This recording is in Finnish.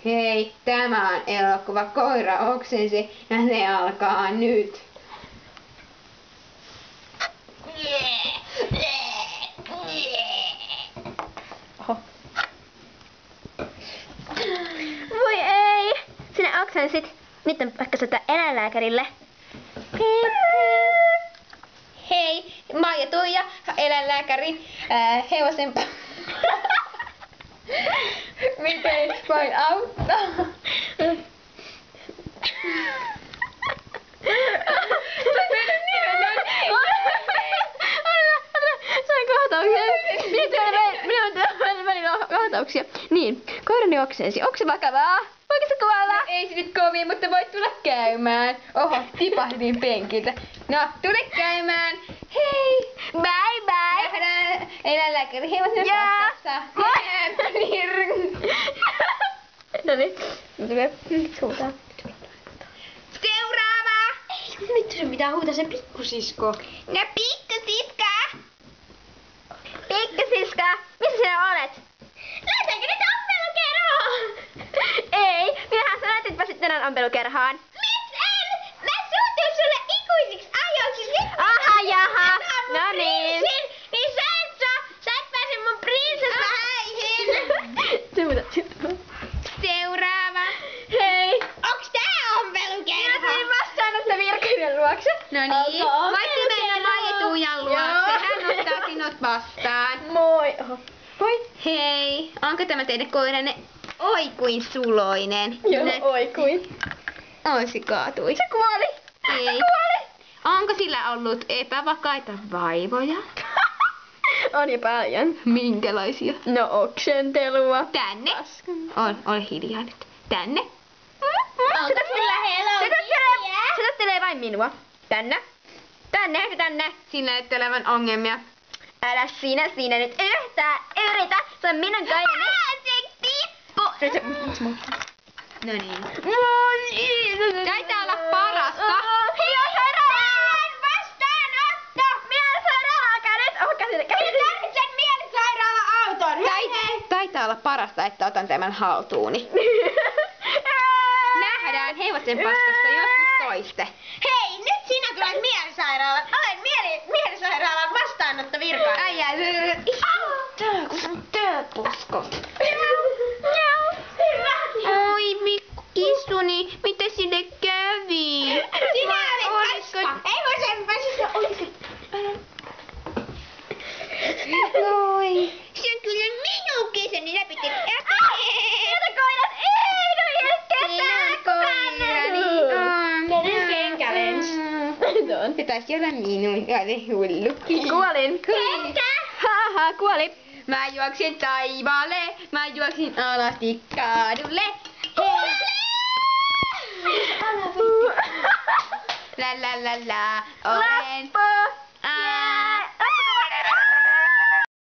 Hei, tämä on elokuva Koira oksensi ja se alkaa nyt. Oho. Voi ei! Sinä oksensit. Nyt on vaikka soittaa eläinlääkärille. Hei, mä oon Tuija, eläinlääkäri, hevosen... Miten voin auttaa? Sain kohtauksia. Minä on kohtauksia. Niin, koirani oksensi. Onko se vakavaa? Voiko se kuolla? No, ei se nyt kovin, mutta voit tulla käymään. Oho, tipahdin penkiltä. No, tule käymään. Hei! Bye bye! Nähdään eläinlääkäri hevosen vastassa. No niin, tulee huutaa. Seuraava! Ei, nyt sun pitää huutaa sen pikkusisko. No pikkusiska! Pikkusiska, missä sinä olet? Lähdetäänkö nyt ompelukerhoon? Ei, minähän sanoin, että pääsit tänään ompelukerhoon. Miksi en? Mä suutuin sulle ikuisiksi ajoiksi. Aha, jaha. No niin. Niin sä et pääse mun prinsessahäihin. Seuraava. Hei. Onks tää ompelukerho? Minä tulin vastaanotto Virkanen luokse. No niin. Onko Voitte mennä Maija-Tuijan luokse. Joo. Hän ottaa sinut vastaan. Moi. Oho. Moi. Hei, onko tämä teidän koiranne oi kuin suloinen? Joo, oi kuin. Oi, se kaatui. Se kuoli. Ei. Se kuoli. Onko sillä ollut epävakaita vaivoja? On jo paljon. Minkälaisia? No oksentelua. Tänne. Ole hiljaa nyt. Tänne. Se tottelee vain minua. Tänne. Tänne. Siinä näyttää olevan ongelmia. Älä sinä nyt yhtään yritä. Se on minun koirani. Se tippu. No niin. Taitaa olla parasta. Minä on sairaalaan. Vastaanotto. Minä on sairaalaan. Nyt. Oho, käsille. Tarvitsen mielisairaala-auton. Taitaa olla parasta, että otan tämän haltuuni. Nähdään hevosen paskassa joskus toiste. Hei, nyt sinä tulet mielisairaalaan. Olen mielisairaalan vastaanottovirka. Äijä, tää kun sun tööpusko. Oi, mikku kissuni, mitä sille kävi? Sinä olet paska. Ei voi sen päästä olisi. Oi, se on kyllä minun kesäni läpi. Jätä koirat. Ei, no ei edes ketään. Kenen kenkä lensi? Se taisi olla minun, oli hullu. Kuolin. Haha, kuoli. Mä juoksin taivaalle, mä juoksin alasti kaadulle. Hei! La la la la, olen